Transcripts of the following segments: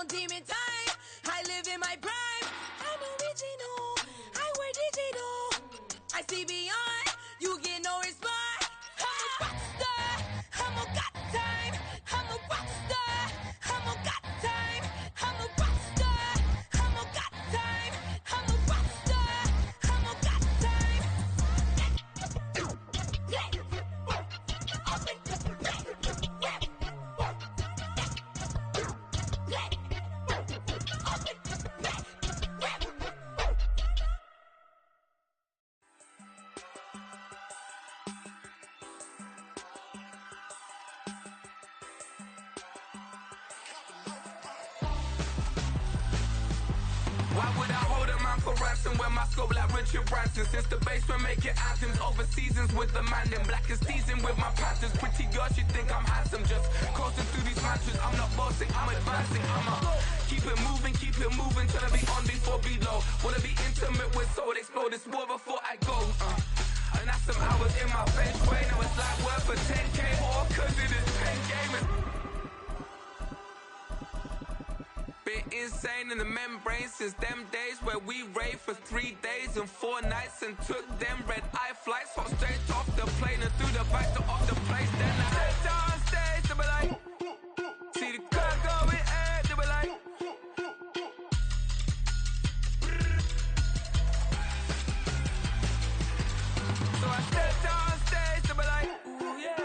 on demon time. I live in my prime. I'm original. I wear digital. I see beyond. You get no response. I'm a rock star. I'm a got time. I'm a rock star. I'm a got time. I'm a rock star. I'm a got time. I'm a rock star. I'm a got time. Why would I hold a man for ransom when my scope like Richard Branson? Since the basement making anthems over seasons with the man in black is seasoned with my panthers. Pretty girl, she think I'm handsome. Just coasting through these mantras. I'm not bossing, I'm advancing. I'ma keep it moving, trying to be on before below. Wanna be intimate with soul, explode this war before I go. And that's some hours in my bench way. Now it's like work for 10K or cause it is 10 gaming. Been insane in the membrane since them days where we raved for 3 days and 4 nights and took them red-eye flights, hot straight off the plane and through the back door of the place. Then I stepped on stage, they were like, see the crowd going air, they were like, so I stepped on stage, they were like, ooh yeah.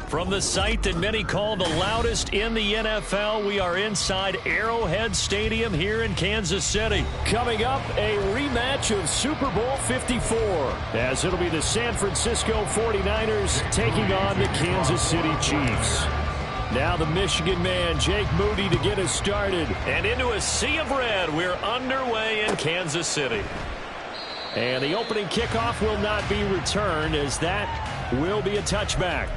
From the site that many call the loudest in the NFL, we are inside Arrowhead Stadium here in Kansas City. Coming up, a rematch of Super Bowl 54, as it'll be the San Francisco 49ers taking on the Kansas City Chiefs. Now the Michigan man, Jake Moody, to get us started. And into a sea of red, we're underway in Kansas City. And the opening kickoff will not be returned, as that will be a touchback.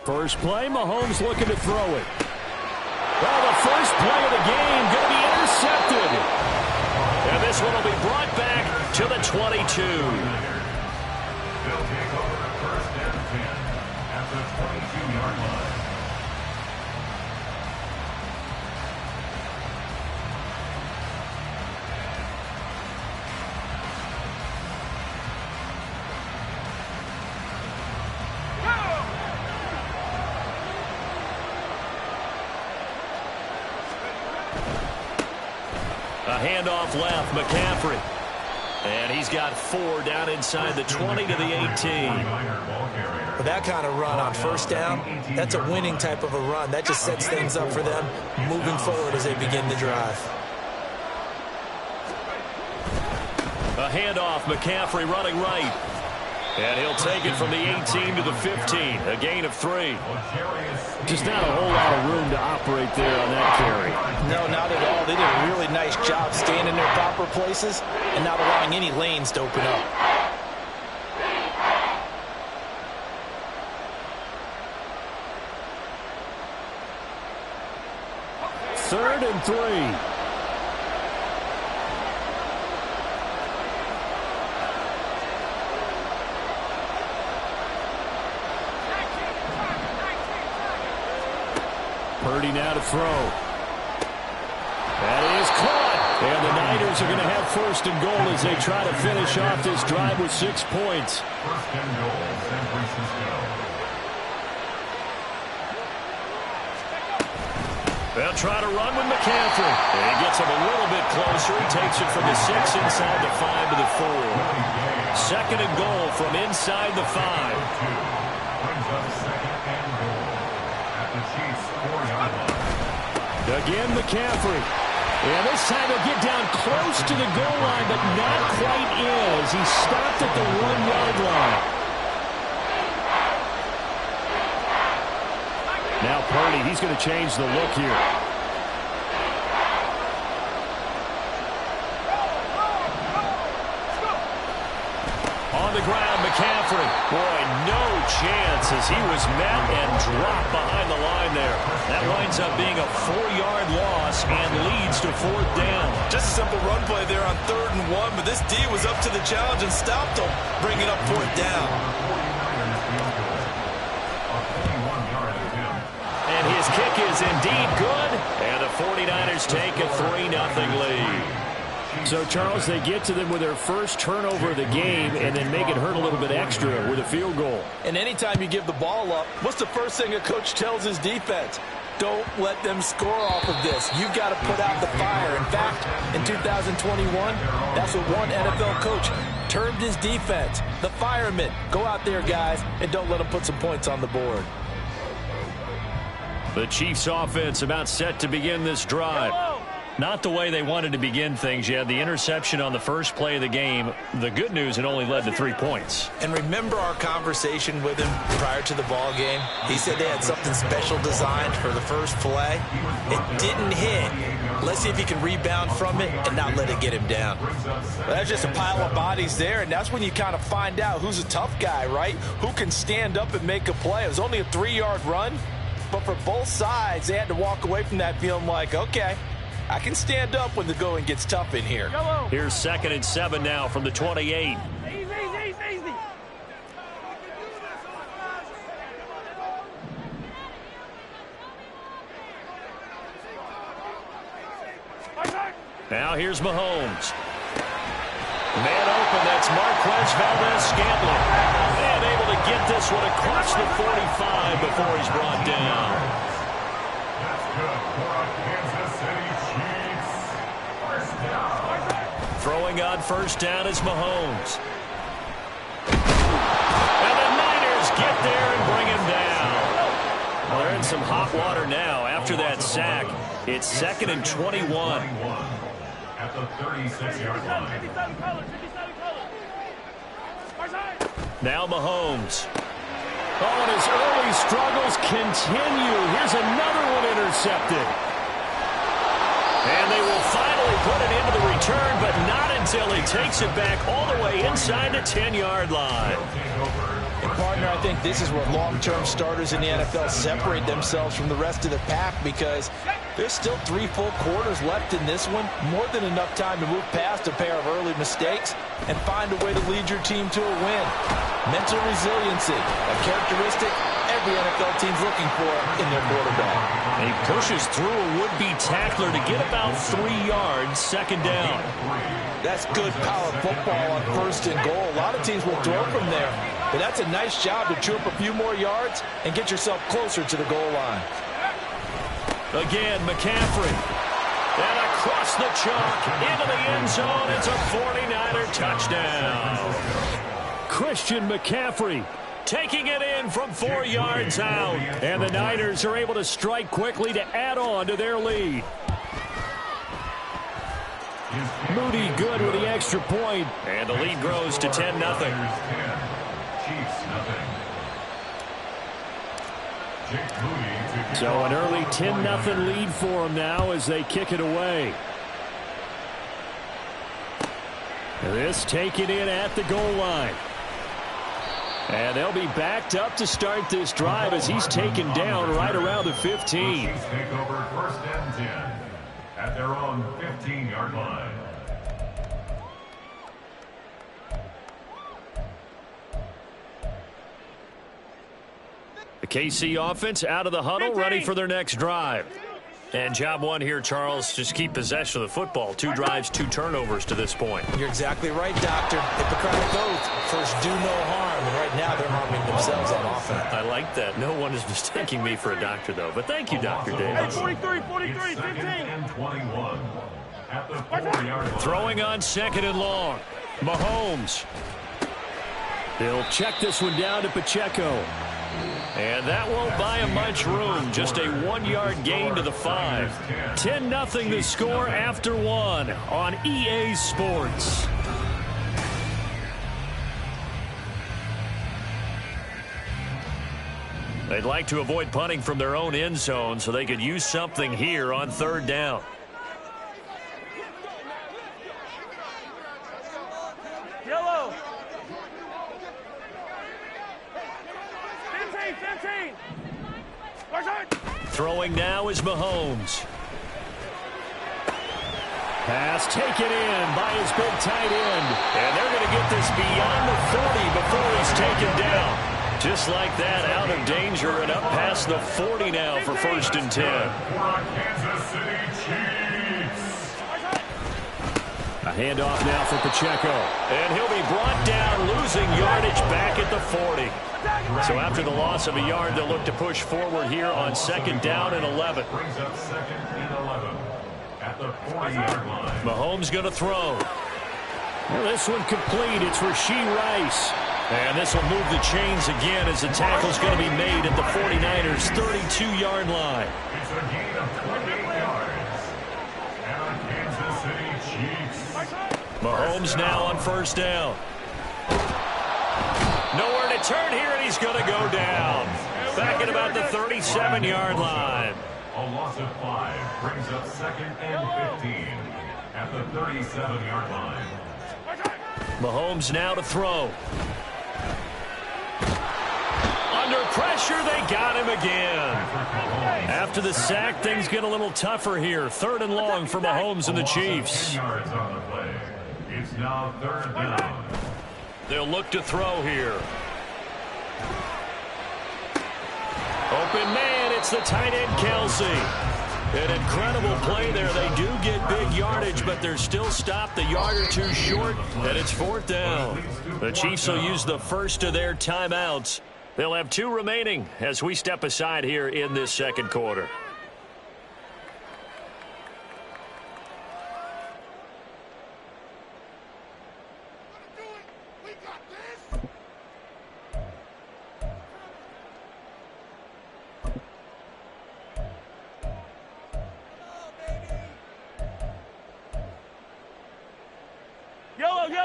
First play, Mahomes looking to throw it. Well, the first play of the game going to be intercepted. And this one will be brought back to the 22. They'll take over first and 10 at the 22-yard line. A handoff left, McCaffrey. And he's got 4 down inside the 20 to the 18. With that kind of run on first down, that's a winning type of a run. That just sets things up for them moving forward as they begin the drive. A handoff, McCaffrey running right. And he'll take it from the 18 to the 15, a gain of 3. Just not a whole lot of room to operate there on that carry. No, not at all. They did a really nice job staying in their proper places and not allowing any lanes to open up. Third and 3. Purdy now to throw. That is caught. And the Niners are going to have first and goal as they try to finish off this drive with 6 points. First and goal, San Francisco. They'll try to run with McCaffrey. And he gets him a little bit closer. He takes it from the 6 inside the 5 to the 4. Second and goal from inside the 5. Brings up second and goal at the Chiefs' 4-yard line. Again, McCaffrey. And this time he'll get down close to the goal line, but not quite in as he stopped at the 1-yard line. Now Purdy, he's going to change the look here. On the ground, McCaffrey. Boy, no chance as he was met and dropped behind the line there. That winds up being a 4-yard loss and leads to 4th down. Just a simple run play there on 3rd and 1, but this D was up to the challenge and stopped him, bringing up 4th down. And his kick is indeed good, and the 49ers take a 3-0 lead. So, Charles, they get to them with their first turnover of the game and then make it hurt a little bit extra with a field goal. And anytime you give the ball up, what's the first thing a coach tells his defense? Don't let them score off of this. You've got to put out the fire. In fact, in 2021, that's what one NFL coach termed his defense, the firemen. Go out there, guys, and don't let them put some points on the board. The Chiefs offense about set to begin this drive. Not the way they wanted to begin things. You had the interception on the first play of the game. The good news, it only led to 3 points. And remember our conversation with him prior to the ball game? He said they had something special designed for the first play. It didn't hit. Let's see if he can rebound from it and not let it get him down. Well, that's just a pile of bodies there, and that's when you kind of find out who's a tough guy, right? Who can stand up and make a play. It was only a 3-yard run, but for both sides, they had to walk away from that feeling like, okay, I can stand up when the going gets tough in here. Here's 2nd and 7 now from the 28. Easy. Now here's Mahomes. Man open, that's Marquez Valdez-Scantling. And able to get this one across the 45 before he's brought down. That's good for a Kansas City Chiefs. First down. Throwing on first down is Mahomes. And the Niners get there and bring him down. Well, they're in some hot water now after that sack. It's 2nd and 21. At the 36-yard line. Now Mahomes. Oh, and his early struggles continue. Here's another one intercepted. And they will finally put it into the return, but not until he takes it back all the way inside the 10-yard line. And, partner, I think this is where long-term starters in the NFL separate themselves from the rest of the pack because there's still 3 full quarters left in this one. More than enough time to move past a pair of early mistakes and find a way to lead your team to a win. Mental resiliency, a characteristic every NFL team's looking for in their quarterback. And he pushes through a would-be tackler to get about 3 yards, 2nd down. That's good power football on 1st and goal. A lot of teams will throw from there, but that's a nice job to chew up a few more yards and get yourself closer to the goal line. Again, McCaffrey. And across the chalk into the end zone. It's a 49er touchdown. Christian McCaffrey taking it in from 4 yards out. And the Niners are able to strike quickly to add on to their lead. Moody good with the extra point. And the lead grows to 10-0. Chiefs nothing. So an early 10-0 lead for them now as they kick it away. This taken in at the goal line. And they'll be backed up to start this drive as he's taken down right around the 15. Chiefs take over 1st and 10 at their own 15-yard line. The KC offense out of the huddle, ready for their next drive. And job one here, Charles, just keep possession of the football. 2 drives, 2 turnovers to this point. You're exactly right, Doctor. Hippocratic oath. First, do no harm. And right now, they're harming themselves on offense. I like that. No one is mistaking me for a doctor, though. But thank you, Dr. Davis. 43, 15. 21 at the 4-yard line. Throwing on 2nd and long. Mahomes. They'll check this one down to Pacheco. And that won't buy him much room. Just a 1-yard gain to the 5. 10-0 the score after 1 on EA Sports. They'd like to avoid punting from their own end zone so they could use something here on 3rd down. Yellow. 15. Throwing now is Mahomes. Pass taken in by his big tight end. And they're going to get this beyond the 40 before he's taken down. Just like that, out of danger and up past the 40 now for 1st and 10. A handoff now for Pacheco. And he'll be brought down, losing yardage back at the 40. So after the loss of a yard, they'll look to push forward here on 2nd down and 11. Brings up 2nd and 11 at the 40-yard line. Mahomes going to throw. Well, this one complete. It's Rashee Rice. And this will move the chains again as the tackle's going to be made at the 49ers' 32-yard line. It's a gain of 28 yards. And on Kansas City Chiefs. Mahomes now on 1st down. Nowhere to turn here, and he's going to go down. Back at about the 37-yard line. A loss of 5 brings up 2nd and 15 at the 37-yard line. Mahomes now to throw. Under pressure, they got him again. After the sack, things get a little tougher here. 3rd and long for Mahomes and the Chiefs. 10 yards on the play. It's now 3rd down. They'll look to throw here. Open man, it's the tight end Kelsey. An incredible play there. They do get big yardage, but they're still stopped a yard or two short, and it's 4th down. The Chiefs will use the first of their timeouts. They'll have 2 remaining as we step aside here in this 2nd quarter.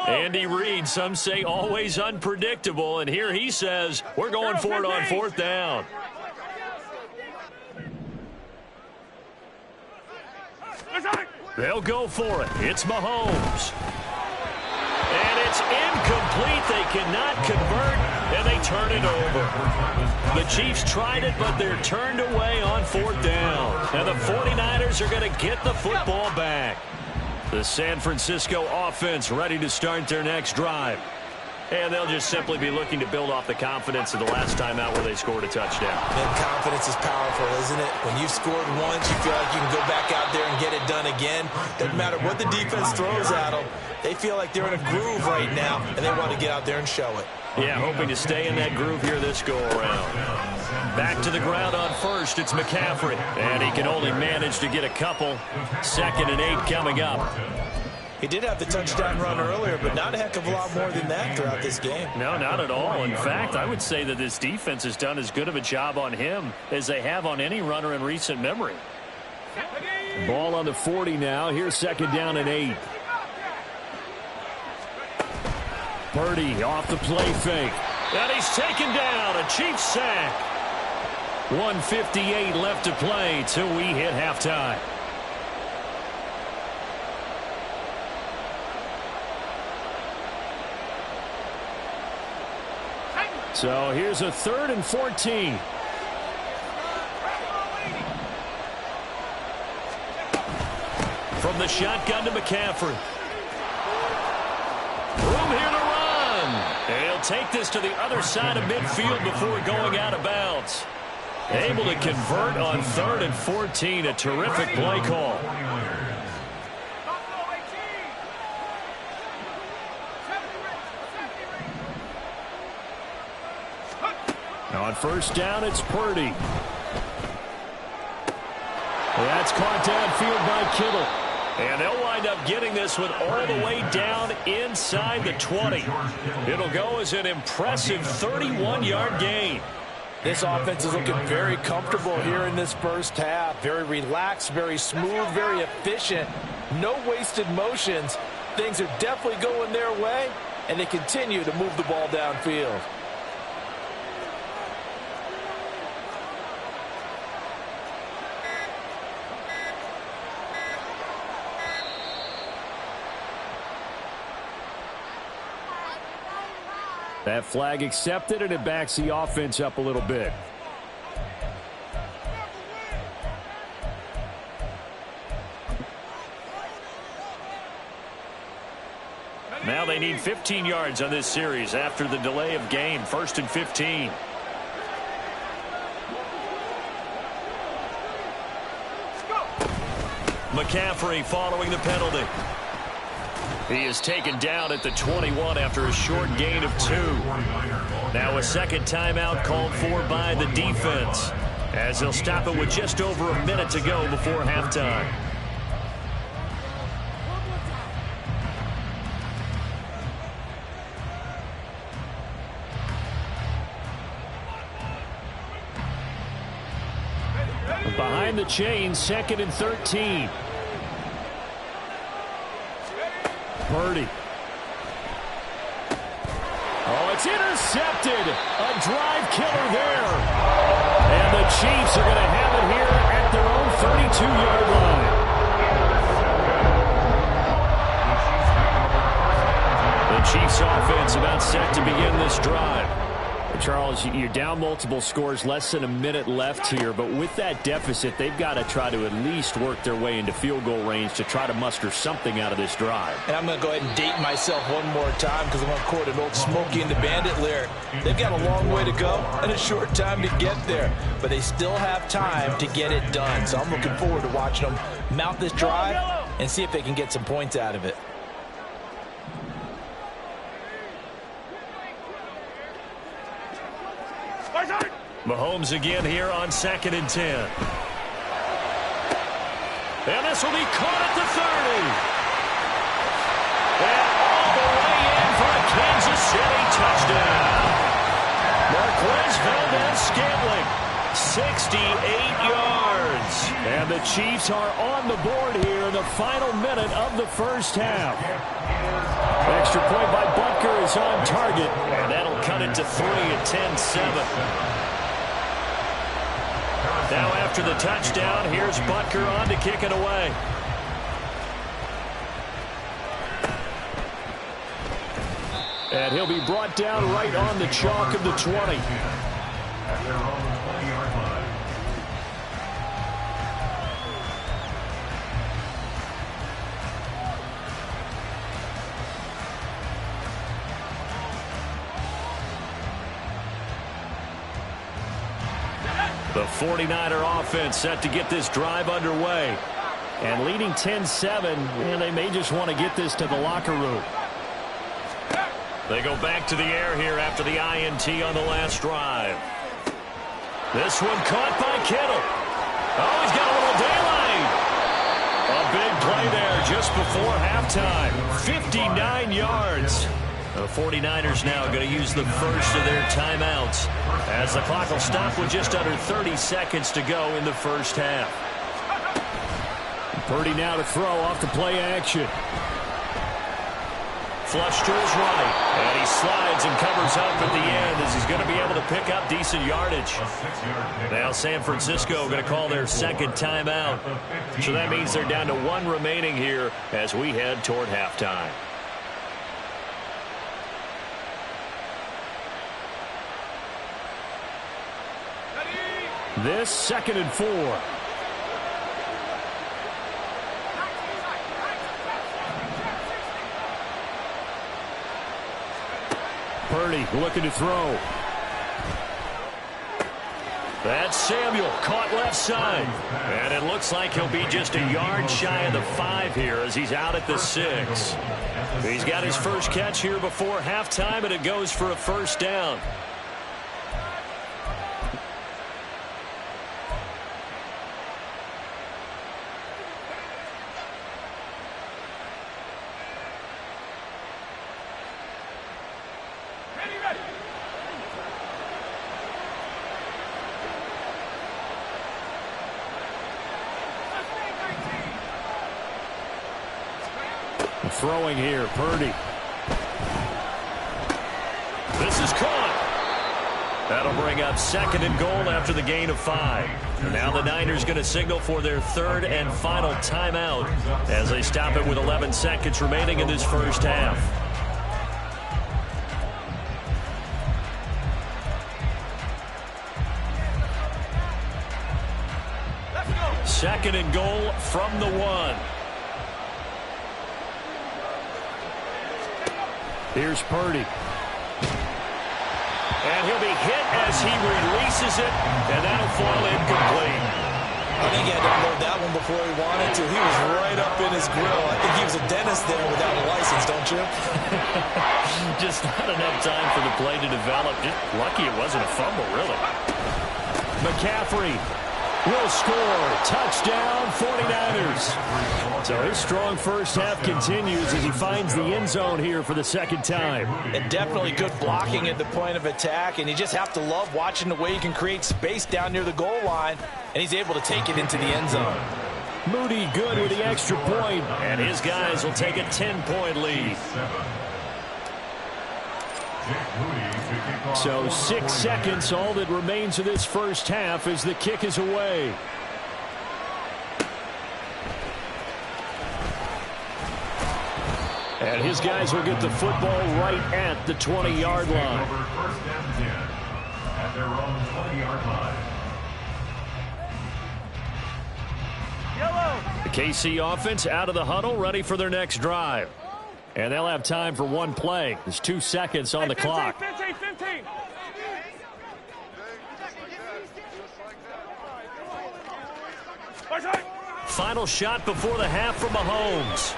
Andy Reid, some say always unpredictable, and here he says we're going for it on 4th down. They'll go for it. It's Mahomes. And it's incomplete. They cannot convert, and they turn it over. The Chiefs tried it, but they're turned away on 4th down. And the 49ers are going to get the football back. The San Francisco offense ready to start their next drive. And they'll just simply be looking to build off the confidence of the last time out where they scored a touchdown. And confidence is powerful, isn't it? When you've scored once, you feel like you can go back out there and get it done again. Doesn't matter what the defense throws at them. They feel like they're in a groove right now, and they want to get out there and show it. Yeah, hoping to stay in that groove here this go-around. Back to the ground on 1st, it's McCaffrey. And he can only manage to get a couple. 2nd and 8 coming up. He did have the touchdown run earlier, but not a heck of a lot more than that throughout this game. No, not at all. In fact, I would say that this defense has done as good of a job on him as they have on any runner in recent memory. Ball on the 40 now. Here's 2nd down and 8. Purdy off the play fake. And he's taken down. A Chiefs sack. 1:58 left to play till we hit halftime. So here's a 3rd and 14. From the shotgun to McCaffrey. Room here to run. And he'll take this to the other side of midfield before going out of bounds. Able to convert on 3rd and 14. A terrific play call. On 1st down, it's Purdy. That's caught downfield by Kittle. And they'll wind up getting this one all the way down inside the 20. It'll go as an impressive 31-yard gain. This offense is looking very comfortable here in this first half. Very relaxed, very smooth, very efficient. No wasted motions. Things are definitely going their way, and they continue to move the ball downfield. That flag accepted, and it backs the offense up a little bit. Now they need 15 yards on this series after the delay of game. 1st and 15. McCaffrey following the penalty. He is taken down at the 21 after a short gain of 2. Now a second timeout called for by the defense, as they'll stop it with just over a minute to go before halftime. Behind the chain, 2nd and 13. Purdy. Oh, it's intercepted. A drive killer there. And the Chiefs are going to have it here at their own 32-yard line. The Chiefs offense about set to begin this drive. Charles, you're down multiple scores, less than a minute left here, but with that deficit, they've got to try to at least work their way into field goal range to try to muster something out of this drive. And I'm going to go ahead and date myself one more time because I'm going to quote an old Smokey and the Bandit lyric. They've got a long way to go and a short time to get there, but they still have time to get it done. So I'm looking forward to watching them mount this drive and see if they can get some points out of it. Mahomes again here on 2nd and 10. And this will be caught at the 30. And all the way in for a Kansas City touchdown. Marquez Valdez-Scantling, 68 yards. And the Chiefs are on the board here in the final minute of the first half. Extra point by Butker is on target, and that'll cut it to 3 at 10-7. Now after the touchdown, here's Butker on to kick it away. And he'll be brought down right on the chalk of the 20. At their own 20-yard line. The 49er offense set to get this drive underway. And leading 10-7, and they may just want to get this to the locker room. They go back to the air here after the INT on the last drive. This one caught by Kittle. Oh, he's got a little daylight. A big play there just before halftime. 59 yards. The 49ers now going to use the first of their timeouts as the clock will stop with just under 30 seconds to go in the first half. Purdy now to throw off the play action. Flush to his right, and he slides and covers up at the end as he's going to be able to pick up decent yardage. Now San Francisco going to call their second timeout. So that means they're down to 1 remaining here as we head toward halftime. This 2nd and 4. Purdy looking to throw. That's Samuel caught left side. And it looks like he'll be just a yard shy of the 5 here as he's out at the 6. He's got his first catch here before halftime, and it goes for a first down. Throwing here, Purdy. This is caught. That'll bring up 2nd and goal after the gain of 5. Now the Niners going to signal for their 3rd and final timeout as they stop it with 11 seconds remaining in this first half. Second and goal from the 1. Here's Purdy. And he'll be hit as he releases it, and that'll fall incomplete. I think he had to unload that one before he wanted to. He was right up in his grill. I think he was a dentist there without a license, don't you? Just not enough time for the play to develop. Just lucky it wasn't a fumble, really. McCaffrey will score. Touchdown, 49ers. So his strong first half continues as he finds the end zone here for the 2nd time. And definitely good blocking at the point of attack, and you just have to love watching the way you can create space down near the goal line, and he's able to take it into the end zone. Moody good with the extra point, and his guys will take a 10-point lead. So 6 seconds, all that remains of this first half as the kick is away. And his guys will get the football right at the 20-yard line. At their own 20-yard line. The KC offense out of the huddle, ready for their next drive. And they'll have time for one play. There's 2 seconds on the clock. 15. Final shot before the half from Mahomes.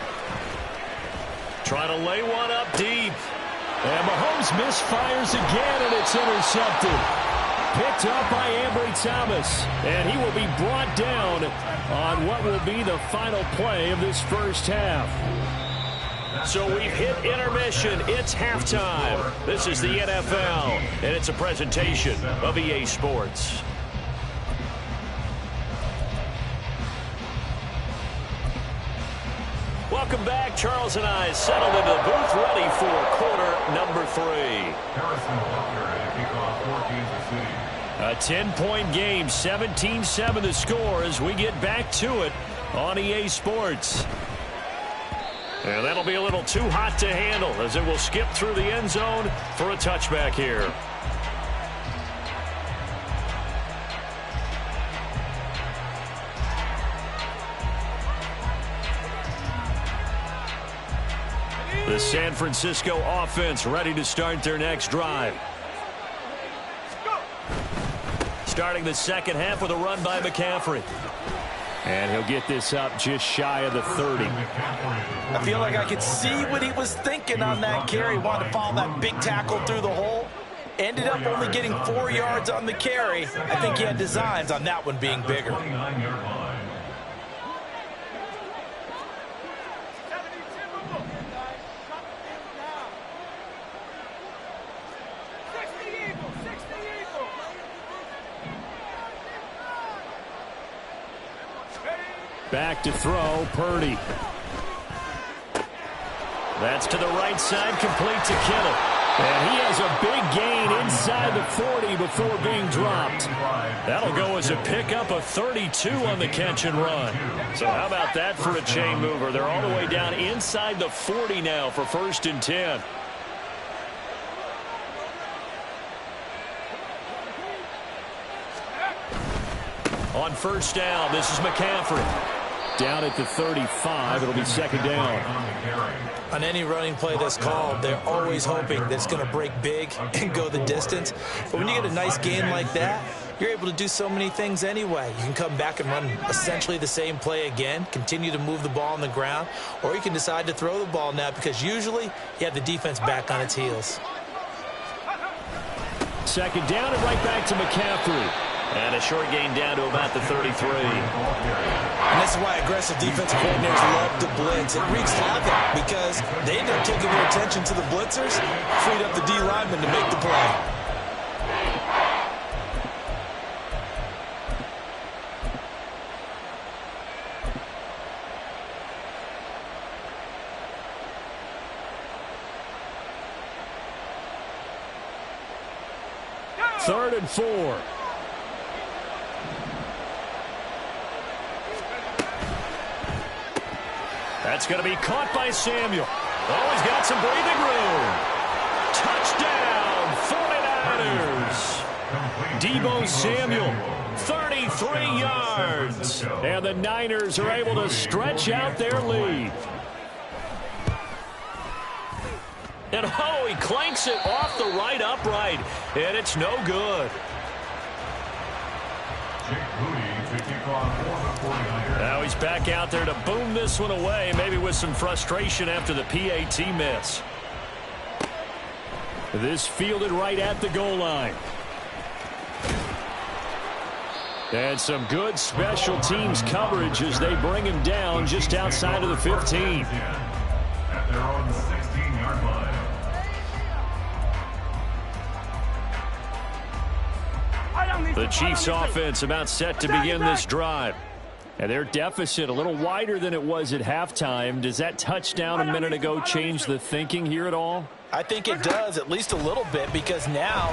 Trying to lay one up deep. And Mahomes misfires again, and it's intercepted. Picked up by Ambry Thomas. And he will be brought down on what will be the final play of this first half. So we've hit intermission. It's halftime. This is the NFL, and it's a presentation of EA Sports. Welcome back. Charles and I settled into the booth, ready for quarter number 3. Harrison Butker to kick off for Kansas City. A 10-point game, 17-7 the score as we get back to it on EA Sports. And that'll be a little too hot to handle as it will skip through the end zone for a touchback here. The San Francisco offense ready to start their next drive. Starting the second half with a run by McCaffrey. And he'll get this up just shy of the 30. I feel like I could see what he was thinking on that carry. Wanted to follow that big tackle through the hole. Ended up only getting 4 yards on the carry. I think he had designs on that one being bigger. Back to throw, Purdy. That's to the right side, complete to Kittle. And he has a big gain inside the 40 before being dropped. That'll go as a pickup of 32 on the catch and run. So how about that for a chain mover? They're all the way down inside the 40 now for 1st and 10. On first down, this is McCaffrey. Down at the 35, it'll be 2nd down. On any running play that's called, they're always hoping that it's going to break big and go the distance. But when you get a nice gain like that, you're able to do so many things anyway. You can come back and run essentially the same play again, continue to move the ball on the ground, or you can decide to throw the ball now because usually you have the defense back on its heels. 2nd down and right back to McCaffrey. And a short gain down to about the 33. And this is why aggressive defensive coordinators love to blitz. It wreaks havoc because they end up taking their attention to the blitzers, freed up the D lineman to make the play. 3rd and 4. That's going to be caught by Samuel. Oh, he's got some breathing room. Touchdown, 49ers. Deebo Samuel, 33 yards. And the Niners are able to stretch out their lead. And oh, he clanks it off the right upright. And it's no good. Now he's back out there to boom this one away, maybe with some frustration after the PAT miss. This fielded right at the goal line. And some good special teams coverage as they bring him down just outside of the 15. At their own 16-yard line. The Chiefs offense about set to begin this drive. And their deficit a little wider than it was at halftime. Does that touchdown a minute ago change the thinking here at all? I think it does, at least a little bit, because now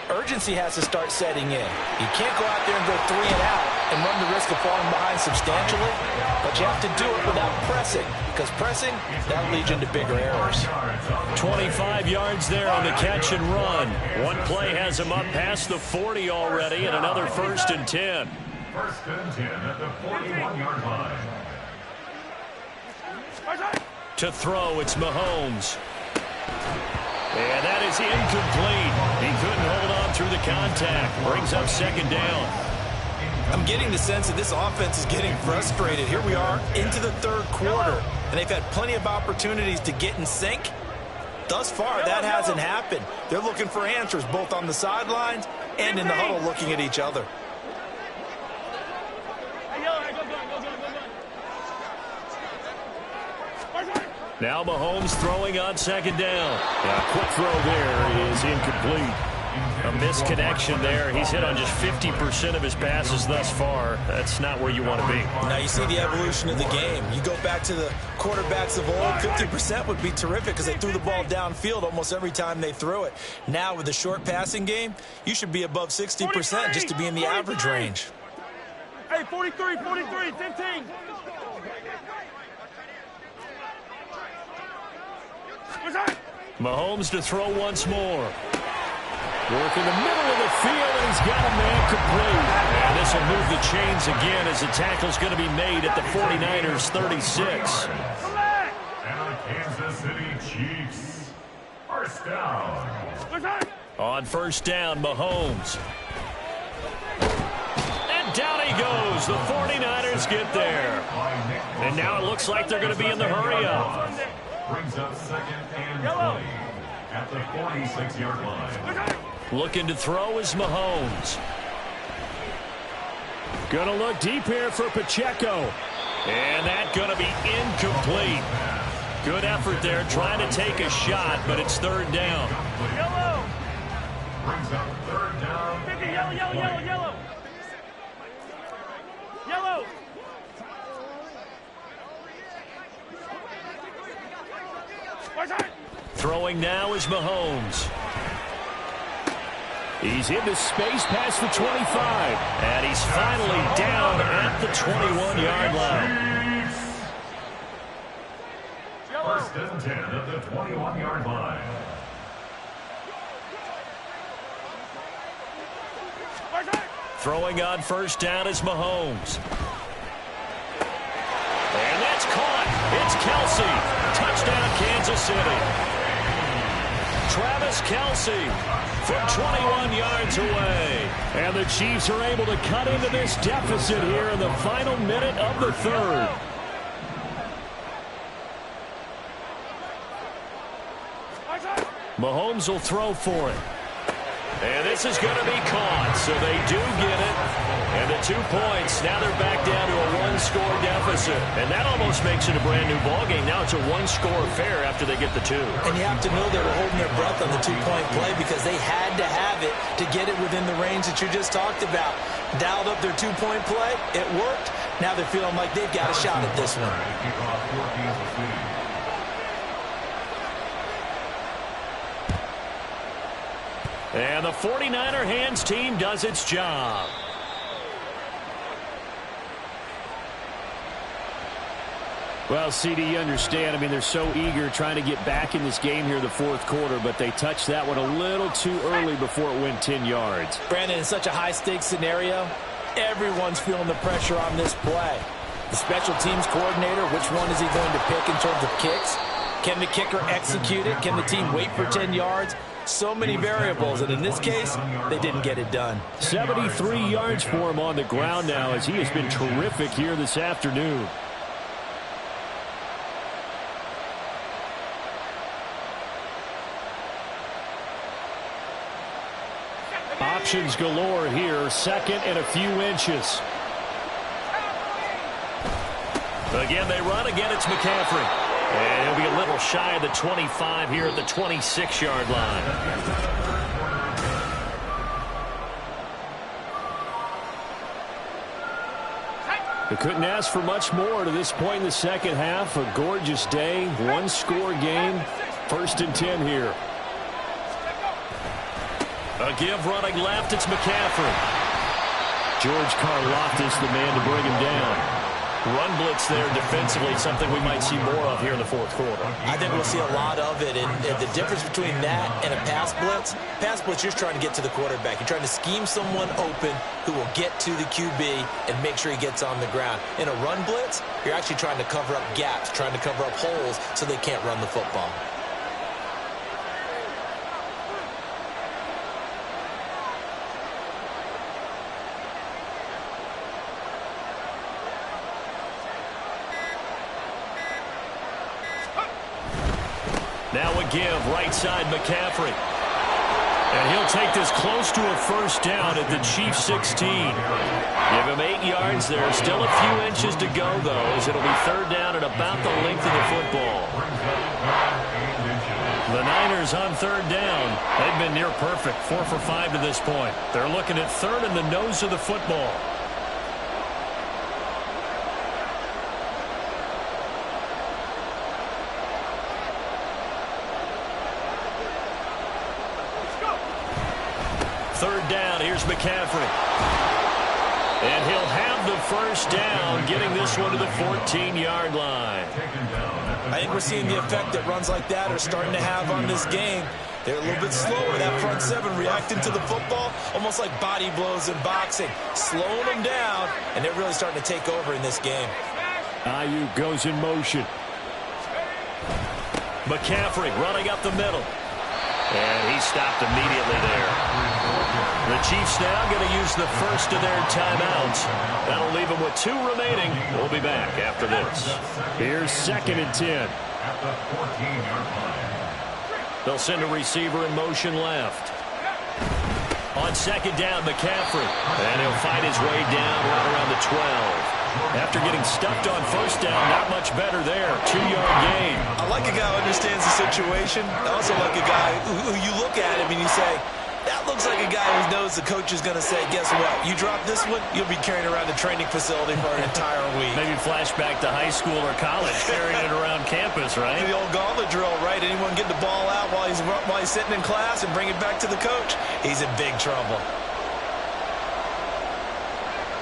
urgency has to start setting in. You can't go out there and go 3 and out and run the risk of falling behind substantially, but you have to do it without pressing, because pressing, that'll lead you into bigger errors. 25 yards there on the catch and run. One play has him up past the 40 already, and another 1st and 10. 1st and 10 at the 41-yard line. To throw, it's Mahomes. And that is incomplete. He couldn't hold on through the contact. Brings up 2nd down. I'm getting the sense that this offense is getting frustrated. Here we are into the 3rd quarter, and they've had plenty of opportunities to get in sync. Thus far, that hasn't happened. They're looking for answers both on the sidelines and in the huddle looking at each other. Now Mahomes throwing on 2nd down. A quick throw there is incomplete. A misconnection there. He's hit on just 50% of his passes thus far. That's not where you want to be. Now you see the evolution of the game. You go back to the quarterbacks of old, 50% would be terrific because they threw the ball downfield almost every time they threw it. Now with the short passing game, you should be above 60% just to be in the average range. Hey, 43, 15. Mahomes to throw once more. Work in the middle of the field, and he's got a man complete. And this will move the chains again as the tackle's going to be made at the 49ers 36. And the Kansas City Chiefs. 1st down. On 1st down, Mahomes. And down he goes. The 49ers get there. And now it looks like they're going to be in the hurry-up. Brings up 2nd and 20 at the 46-yard line. Looking to throw is Mahomes. Going to look deep here for Pacheco. And that's going to be incomplete. Good effort there trying to take a shot, but it's 3rd down. Yellow. Brings up 3rd down. Yellow. Throwing now is Mahomes. He's into space past the 25. And he's finally down at the 21-yard line. 1st and 10 at the 21-yard line. Throwing on 1st down is Mahomes. And that's caught. It's Kelsey. Touchdown, Kansas City. Travis Kelsey from 21 yards away. And the Chiefs are able to cut into this deficit here in the final minute of the 3rd. Mahomes will throw for it. And this is going to be caught, so they do get it. And the 2 points, now they're back down to a 1-score deficit. And that almost makes it a brand-new ballgame. Now it's a 1-score affair after they get the 2. And you have to know they were holding their breath on the 2-point play because they had to have it to get it within the range that you just talked about. Dialed up their 2-point play. It worked. Now they're feeling like they've got a shot at this one. And the 49er hands team does its job. Well, CD, you understand. I mean, they're so eager trying to get back in this game here in the fourth quarter, but they touched that one a little too early before it went 10 yards. Brandon, in such a high-stakes scenario, everyone's feeling the pressure on this play. The special teams coordinator, which one is he going to pick in terms of kicks? Can the kicker execute it? Can the team wait for 10 yards? So many variables, and in this case, they didn't get it done. 73 yards for him on the ground now as he has been terrific here this afternoon. Options galore here, second and a few inches. Again, they run. Again, it's McCaffrey. And he'll be a little shy of the 25 here at the 26-yard line. They couldn't ask for much more to this point in the second half. A gorgeous day, one-score game, 1st and 10 here. A give running left, it's McCaffrey. George Karlaftis, the man to bring him down. Run blitz there defensively, something we might see more of here in the fourth quarter. I think we'll see a lot of it, and the difference between that and a pass blitz, you're just trying to get to the quarterback. You're trying to scheme someone open who will get to the QB and make sure he gets on the ground. In a run blitz, you're actually trying to cover up gaps, trying to cover up holes so they can't run the football. Now a give, right side McCaffrey. And he'll take this close to a first down at the Chiefs 16. Give him 8 yards there. Still a few inches to go, though, as it'll be third down at about the length of the football. The Niners on third down. They've been near perfect, 4 for 5 to this point. They're looking at third in the nose of the football. Third down, here's McCaffrey. And he'll have the first down, getting this one to the 14-yard line. I think we're seeing the effect that runs like that are starting to have on this game. They're a little bit slower, that front seven reacting to the football, almost like body blows in boxing, slowing them down, and they're really starting to take over in this game. Ayuk goes in motion. McCaffrey running up the middle. And he stopped immediately there. The Chiefs now going to use the first of their timeouts. That'll leave them with 2 remaining. We'll be back after this. Here's 2nd and 10. At the 14-yard line. They'll send a receiver in motion left. On 2nd down, McCaffrey. And he'll fight his way down right around the 12. After getting stuffed on first down, not much better there. 2-yard gain. I like a guy who understands the situation. I also like a guy who you look at him and you say, that looks like a guy who knows the coach is going to say, guess what? You drop this one, you'll be carrying around the training facility for an entire week. Maybe flashback to high school or college, carrying it around campus, right? The old gauntlet drill, right? Anyone get the ball out while he's sitting in class and bring it back to the coach? He's in big trouble.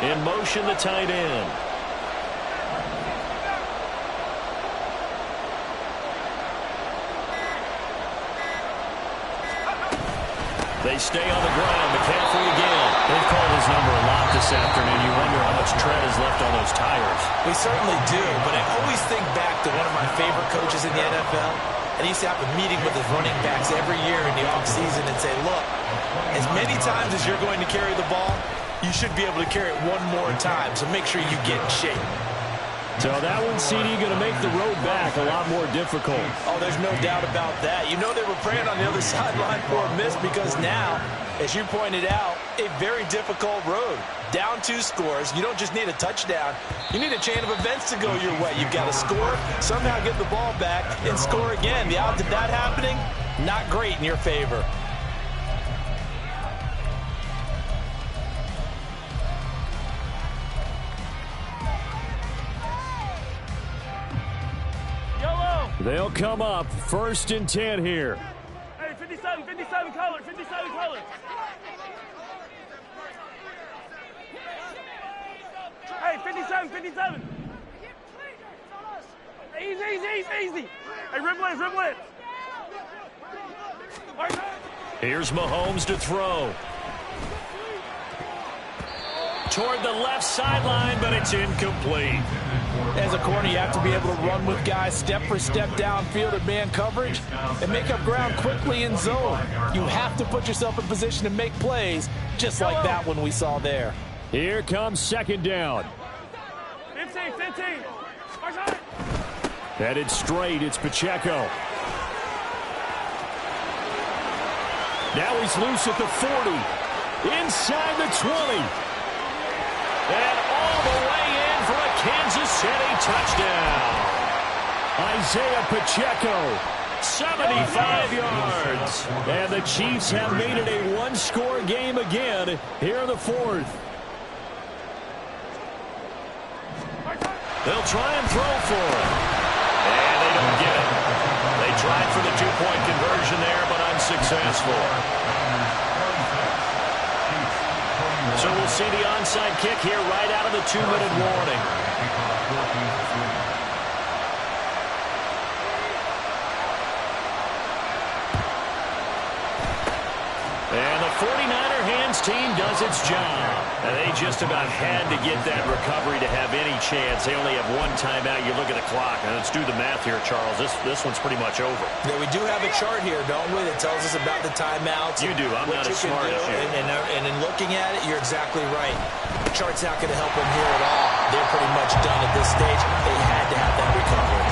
In motion, the tight end. They stay on the ground. McCaffrey again. They've called his number a lot this afternoon. You wonder how much tread is left on those tires. We certainly do, but I always think back to one of my favorite coaches in the NFL. And he used to have a meeting with his running backs every year in the offseason and say, look, as many times as you're going to carry the ball, you should be able to carry it one more time, so make sure you get in shape. So that one, CD, going to make the road back a lot more difficult. Oh, there's no doubt about that. You know they were praying on the other sideline for a miss because now, as you pointed out, a very difficult road. Down 2 scores. You don't just need a touchdown. You need a chain of events to go your way. You've got to score, somehow get the ball back, and score again. The odds of that happening, not great in your favor. They'll come up 1st and 10 here. Hey, 57, 57. 57 color, 57 color. Hey, 57, 57. Easy, easy, easy, easy. Hey, riblet, riblet. Here's Mahomes to throw. Toward the left sideline, but it's incomplete. As a corner, you have to be able to run with guys step for step downfield in man coverage and make up ground quickly in zone. You have to put yourself in position to make plays, just like that one we saw there. Here comes second down. 15, 15. Headed straight, it's Pacheco. Now he's loose at the 40. Inside the 20. And all the way in for a Kansas City touchdown. Isaiah Pacheco, 75 yards. And the Chiefs have made it a one-score game again here in the fourth. They'll try and throw for it. And they don't get it. They tried for the two-point conversion there, but unsuccessful. So we'll see the onside kick here right out of the 2-minute warning. And the 49er hands team does its job. And they just about had to get that recovery to have any chance. They only have one timeout. You look at the clock. And let's do the math here, Charles. This one's pretty much over. Yeah, we do have a chart here, don't we, that tells us about the timeouts. You do. I'm not as smart as you. And in looking at it, you're exactly right. The chart's not going to help them here at all. They're pretty much done at this stage. They had to have that recovery.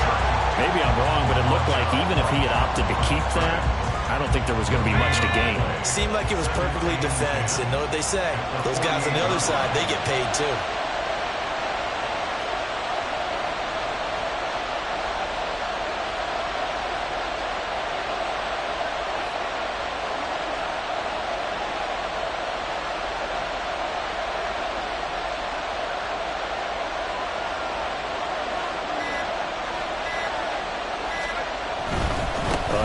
Maybe I'm wrong, but it looked like even if he had opted to keep that, I don't think there was going to be much to gain. Seemed like it was perfectly defense. And know what they say? Those guys on the other side, they get paid too.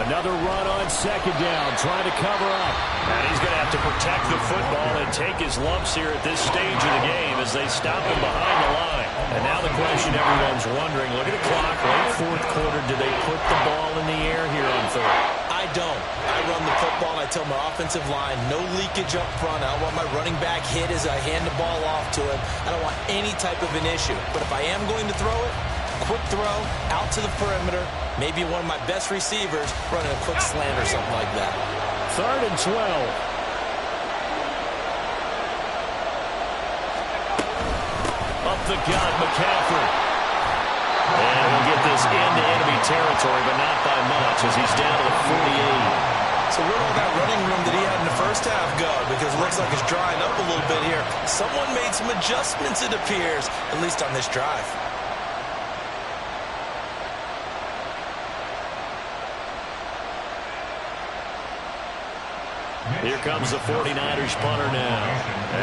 Another run on second down, trying to cover up. And he's going to have to protect the football and take his lumps here at this stage of the game as they stop him behind the line. And now the question everyone's wondering, look at the clock, late fourth quarter, do they put the ball in the air here on third? I don't. I run the football and I tell my offensive line, no leakage up front. I don't want my running back hit as I hand the ball off to him. I don't want any type of an issue. But if I am going to throw it, quick throw, out to the perimeter, maybe one of my best receivers running a quick slant or something like that. 3rd and 12. Up the gut, McCaffrey. And we'll get this into enemy territory, but not by much as he's down to the 48. So where'd all that running room that he had in the first half go? Because it looks like it's drying up a little bit here. Someone made some adjustments, it appears, at least on this drive. Here comes the 49ers punter now,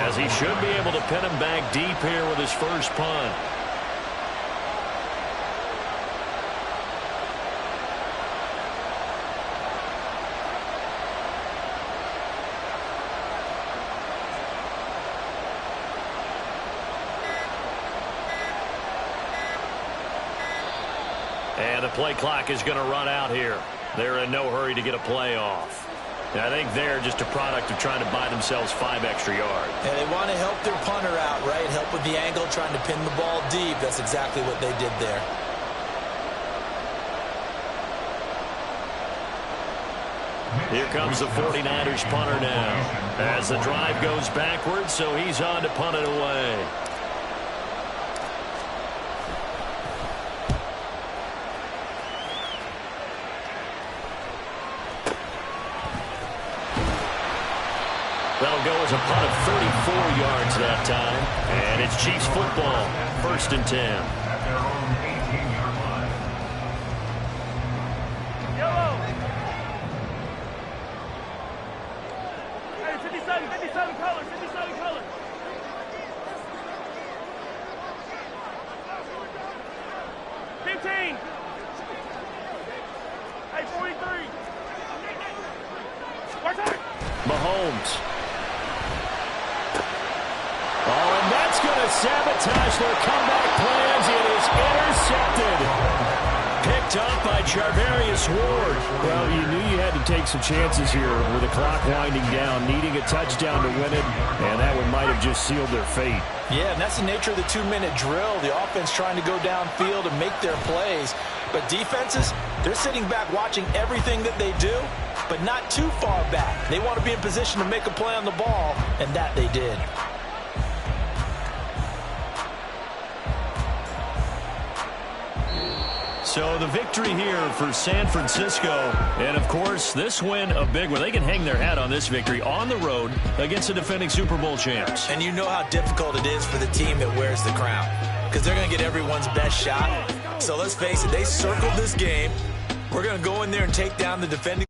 as he should be able to pin him back deep here with his first punt. And the play clock is going to run out here. They're in no hurry to get a play off. I think they're just a product of trying to buy themselves 5 extra yards. And they want to help their punter out, right? Help with the angle, trying to pin the ball deep. That's exactly what they did there. Here comes the 49ers punter now, as the drive goes backwards, so he's on to punt it away. That'll go as a punt of 34 yards that time. And it's Chiefs football, 1st and 10. At their own 18-yard line. Yellow. Hey, 57 color, 57 color. Hey, 43. Mahomes. Oh, and that's going to sabotage their comeback plans. It is intercepted. Picked up by Charvarius Ward. Well, you knew you had to take some chances here with the clock winding down, needing a touchdown to win it, and that one might have just sealed their fate. Yeah, and that's the nature of the 2-minute drill. The offense trying to go downfield and make their plays. But defenses, they're sitting back watching everything that they do, but not too far back. They want to be in position to make a play on the ball, and that they did. So the victory here for San Francisco. And, of course, this win a big one. They can hang their hat on this victory on the road against the defending Super Bowl champs. And you know how difficult it is for the team that wears the crown, because they're going to get everyone's best shot. So let's face it, they circled this game. We're going to go in there and take down the defending